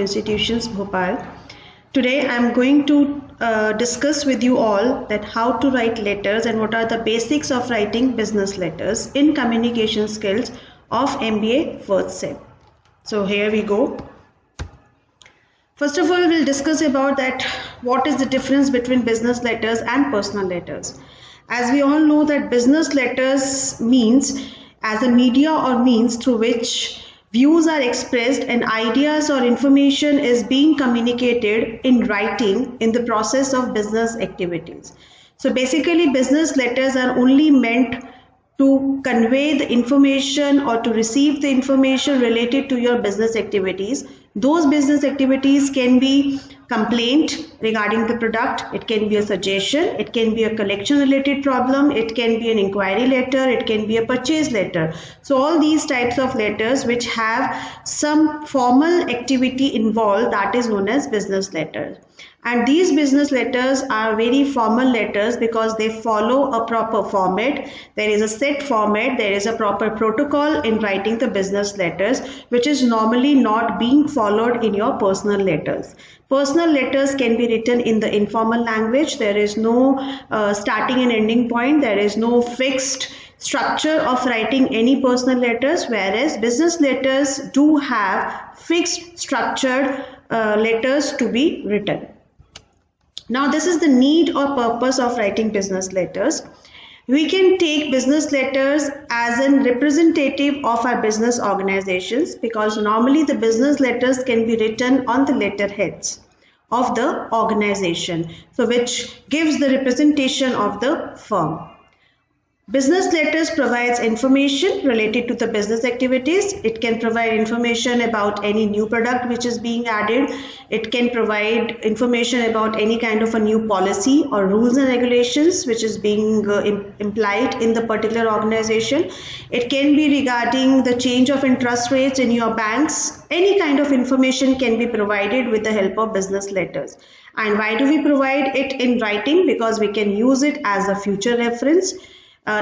Institutions, Bhopal. Today I am going to discuss with you all that how to write letters and what are the basics of writing business letters in communication skills of MBA first sem. So here we go. First of all, we'll discuss about that what is the difference between business letters and personal letters. As we all know that business letters means as a media or means through which views are expressed and ideas or information is being communicated in writing in the process of business activities. So basically business letters are only meant to convey the information or to receive the information related to your business activities. Those business activities can be complaint regarding the product, it can be a suggestion, it can be a collection related problem, it can be an inquiry letter, it can be a purchase letter. So all these types of letters which have some formal activity involved, that is known as business letters. And these business letters are very formal letters because they follow a proper format. There is a set format, there is a proper protocol in writing the business letters, which is normally not being followed in your personal letters. Personal letters can be written in the informal language. There is no starting and ending point. There is no fixed structure of writing any personal letters, whereas business letters do have fixed structured letters to be written. Now this is the need or purpose of writing business letters. We can take business letters as a representative of our business organizations because normally the business letters can be written on the letterheads of the organization, so which gives the representation of the firm. Business letters provides information related to the business activities. It can provide information about any new product which is being added. It can provide information about any kind of a new policy or rules and regulations which is being implied in the particular organization. It can be regarding the change of interest rates in your banks. Any kind of information can be provided with the help of business letters. And why do we provide it in writing? Because we can use it as a future reference.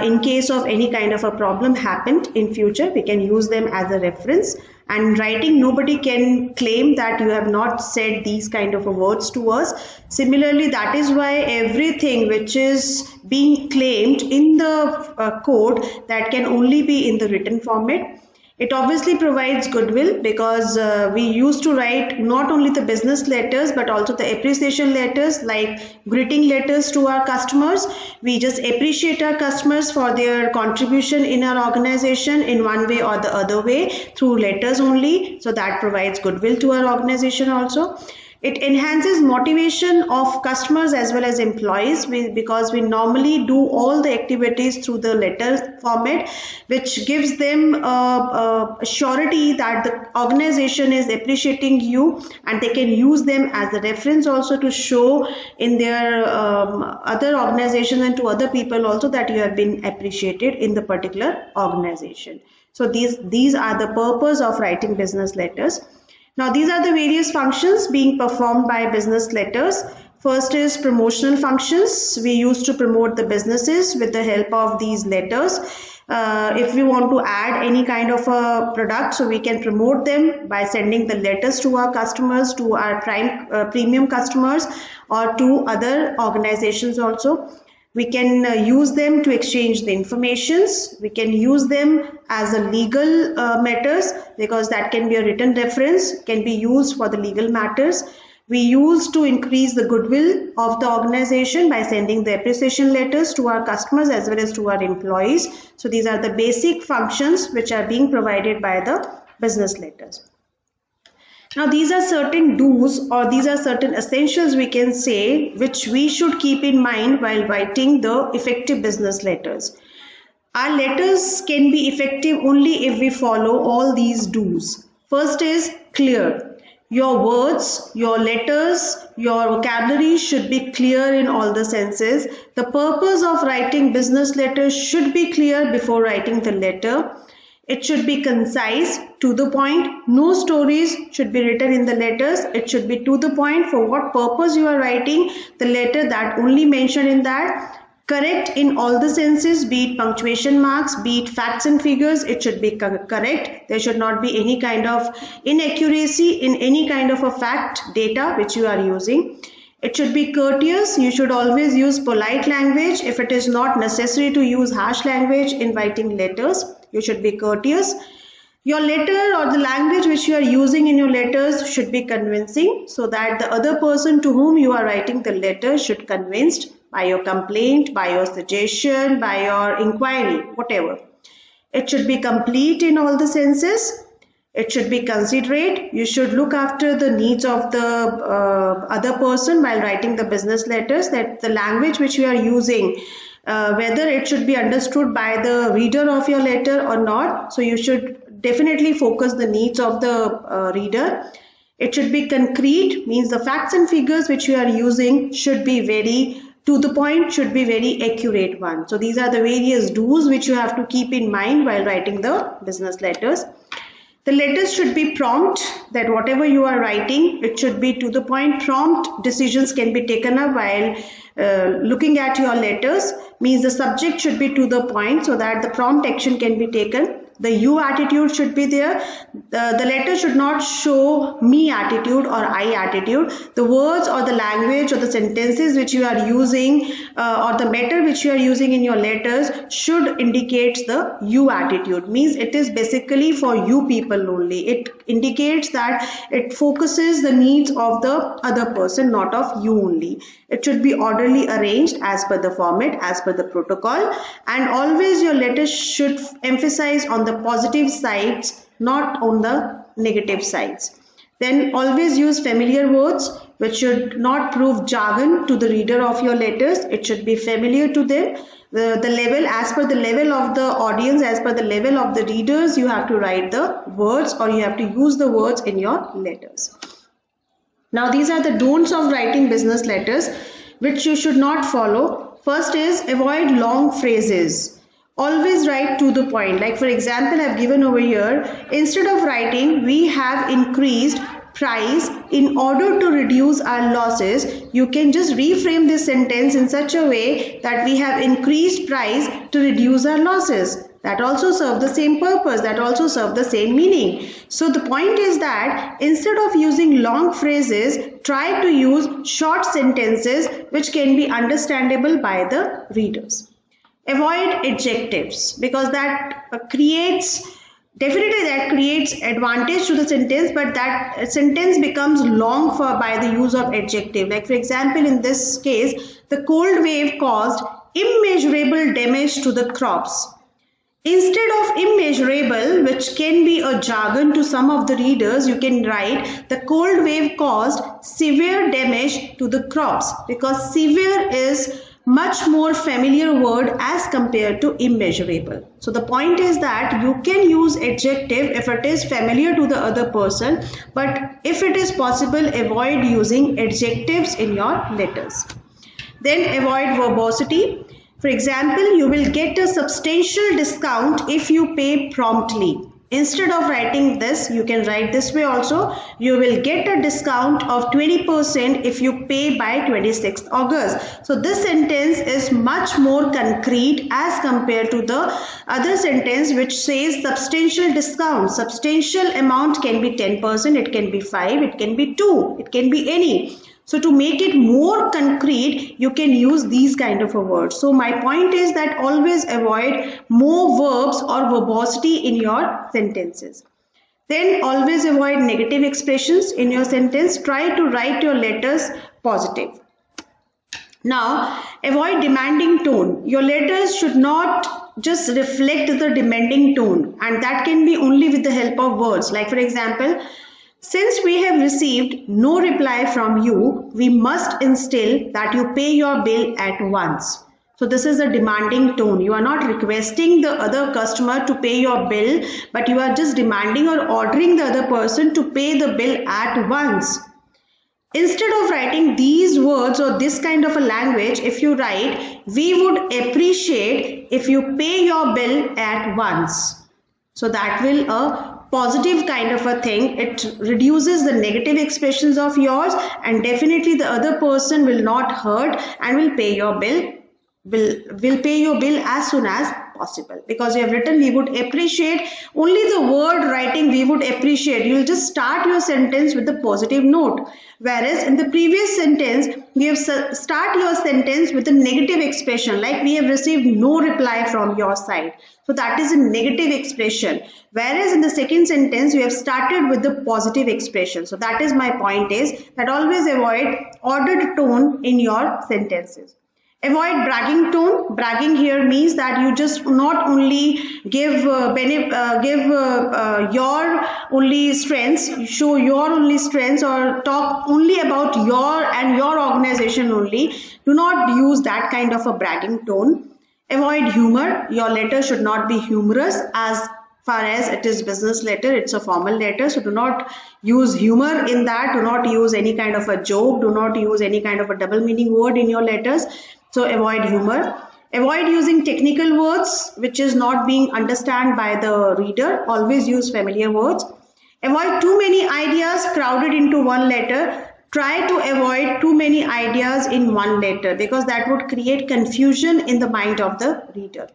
In case of any kind of a problem happened in future, we can use them as a reference. And writing, nobody can claim that you have not said these kind of words to us. Similarly, that is why everything which is being claimed in the code, that can only be in the written format. It obviously provides goodwill because we used to write not only the business letters but also the appreciation letters like greeting letters to our customers. We just appreciate our customers for their contribution in our organization in one way or the other way through letters only. So that provides goodwill to our organization also. It enhances motivation of customers as well as employees because we normally do all the activities through the letter format, which gives them a surety that the organization is appreciating you and they can use them as a reference also to show in their other organizations and to other people also that you have been appreciated in the particular organization. So these are the purpose of writing business letters. Now these are the various functions being performed by business letters. First is promotional functions. We used to promote the businesses with the help of these letters. If we want to add any kind of a product, so we can promote them by sending the letters to our customers, to our premium customers or to other organizations also. We can use them to exchange the informations. We can use them as a legal matters because that can be a written reference, can be used for the legal matters. We use to increase the goodwill of the organization by sending the appreciation letters to our customers as well as to our employees. So these are the basic functions which are being provided by the business letters. Now these are certain do's or these are certain essentials we can say which we should keep in mind while writing the effective business letters. Our letters can be effective only if we follow all these do's. First is clear. Your words, your letters, your vocabulary should be clear in all the senses. The purpose of writing business letters should be clear before writing the letter. It should be concise, to the point. No stories should be written in the letters. It should be to the point for what purpose you are writing the letter, that only mentioned in that. Correct in all the senses, be it punctuation marks, be it facts and figures, it should be correct. There should not be any kind of inaccuracy in any kind of a fact data which you are using. It should be courteous. You should always use polite language. If it is not necessary to use harsh language in writing letters, you should be courteous. Your letter or the language which you are using in your letters should be convincing, so that the other person to whom you are writing the letter should convinced by your complaint, by your suggestion, by your inquiry, whatever. It should be complete in all the senses. It should be considerate. You should look after the needs of the other person while writing the business letters, that the language which you are using, whether it should be understood by the reader of your letter or not. So you should definitely focus the needs of the reader. It should be concrete, means the facts and figures which you are using should be very to the point, should be very accurate one. So these are the various do's which you have to keep in mind while writing the business letters. The letters should be prompt, that whatever you are writing, it should be to the point. Prompt decisions can be taken up while looking at your letters, means the subject should be to the point so that the prompt action can be taken. The you attitude should be there. The letter should not show me attitude or I attitude. The words or the language or the sentences which you are using or the matter which you are using in your letters should indicate the you attitude. Means it is basically for you people only. It indicates that it focuses the needs of the other person, not of you only. It should be orderly arranged as per the format, as per the protocol, and always your letters should emphasize on the positive sides, not on the negative sides. Then always use familiar words which should not prove jargon to the reader of your letters. It should be familiar to them. The level, as per the level of the audience, as per the level of the readers, you have to write the words or you have to use the words in your letters. Now these are the don'ts of writing business letters which you should not follow. First is avoid long phrases. Always write to the point. Like for example, I have given over here, instead of writing we have increased price in order to reduce our losses, you can just reframe this sentence in such a way that we have increased price to reduce our losses. That also serve the same purpose, that also serve the same meaning. So the point is that instead of using long phrases, try to use short sentences which can be understandable by the readers. Avoid adjectives, because that creates advantage to the sentence, but that sentence becomes long by the use of adjective. Like for example, in this case, the cold wave caused immeasurable damage to the crops. Instead of immeasurable, which can be a jargon to some of the readers, you can write the cold wave caused severe damage to the crops, because severe is much more familiar word as compared to immeasurable. So the point is that you can use adjective if it is familiar to the other person, but if it is possible, avoid using adjectives in your letters. Then avoid verbosity. For example, you will get a substantial discount if you pay promptly. Instead of writing this, you can write this way also. You will get a discount of 20% if you pay by 26th August. So this sentence is much more concrete as compared to the other sentence which says substantial discount. Substantial amount can be 10%, it can be 5, it can be 2, it can be any. So to make it more concrete, you can use these kind of a words. So my point is that always avoid more verbs or verbosity in your sentences. Then always avoid negative expressions in your sentence. Try to write your letters positive. Now, avoid demanding tone. Your letters should not just reflect the demanding tone, and that can be only with the help of words. Like for example, since we have received no reply from you, we must instill that you pay your bill at once. So this is a demanding tone. You are not requesting the other customer to pay your bill, but you are just demanding or ordering the other person to pay the bill at once. Instead of writing these words or this kind of a language, if you write, we would appreciate if you pay your bill at once. So that will a positive kind of a thing. It reduces the negative expressions of yours, and definitely the other person will not hurt and will pay your bill will pay your bill as soon as possible, because you have written we would appreciate. Only the word writing we would appreciate, you'll just start your sentence with the positive note, whereas in the previous sentence you have start your sentence with a negative expression, like we have received no reply from your side, so that is a negative expression, whereas in the second sentence you have started with the positive expression. So that is my point, is that always avoid ordered tone in your sentences. Avoid bragging tone. Bragging here means that you just not only give your only strengths, show your only strengths, or talk only about your and your organization only. Do not use that kind of a bragging tone. Avoid humor. Your letter should not be humorous, as far as it is business letter, it's a formal letter, so do not use humor in that. Do not use any kind of a joke. Do not use any kind of a double meaning word in your letters. So avoid humor. Avoid using technical words which is not being understood by the reader. Always use familiar words. Avoid too many ideas crowded into one letter. Try to avoid too many ideas in one letter, because that would create confusion in the mind of the reader.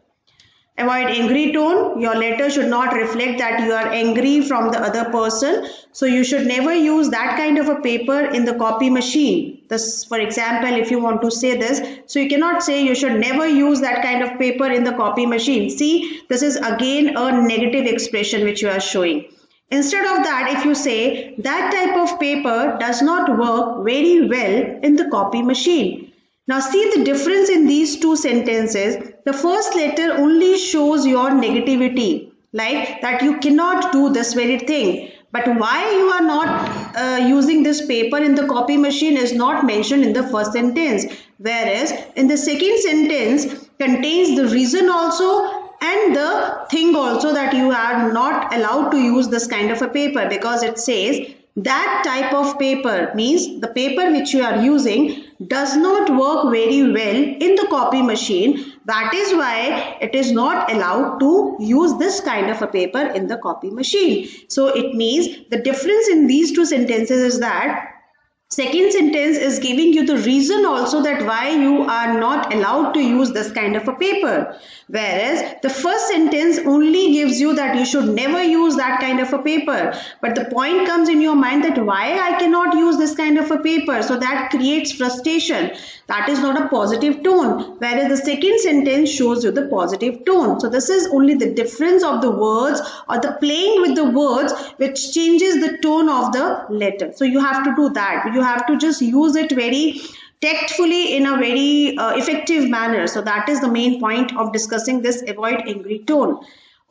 Avoid angry tone. Your letter should not reflect that you are angry from the other person. So you should never use that kind of a paper in the copy machine. This, for example, if you want to say this, so you cannot say you should never use that kind of paper in the copy machine. See, this is again a negative expression which you are showing. Instead of that, if you say that type of paper does not work very well in the copy machine. Now see the difference in these two sentences. The first letter only shows your negativity, like that you cannot do this very thing. But why you are not using this paper in the copy machine is not mentioned in the first sentence. Whereas in the second sentence contains the reason also and the thing also that you are not allowed to use this kind of a paper, because it says that type of paper means the paper which you are using does not work very well in the copy machine. That is why it is not allowed to use this kind of a paper in the copy machine. So it means the difference in these two sentences is that second sentence is giving you the reason also that why you are not allowed to use this kind of a paper. Whereas the first sentence only gives you that you should never use that kind of a paper. But the point comes in your mind that why I cannot use this kind of a paper. So that creates frustration. That is not a positive tone. Whereas the second sentence shows you the positive tone. So this is only the difference of the words or the playing with the words which changes the tone of the letter. So you have to do that. You have to just use it very tactfully in a very effective manner. So that is the main point of discussing this avoid angry tone.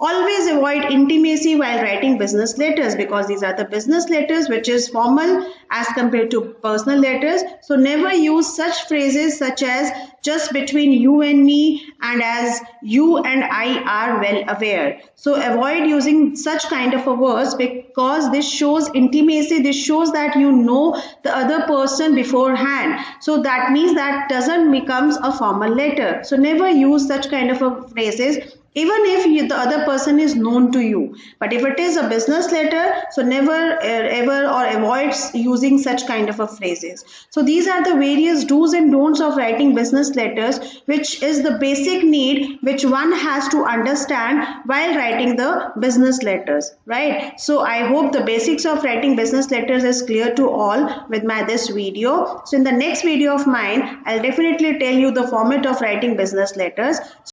Always avoid intimacy while writing business letters, because these are the business letters which is formal as compared to personal letters. So never use such phrases such as just between you and me and as you and I are well aware. So avoid using such kind of a words, because this shows intimacy. This shows that you know the other person beforehand. So that means that doesn't becomes a formal letter. So never use such kind of a phrases even if the other person is known to you. But if it is a business letter, so never ever or avoid using such kind of a phrases. So these are the various do's and don'ts of writing business letters, which is the basic need which one has to understand while writing the business letters, right? So I hope the basics of writing business letters is clear to all with this video. So in the next video of mine, I'll definitely tell you the format of writing business letters.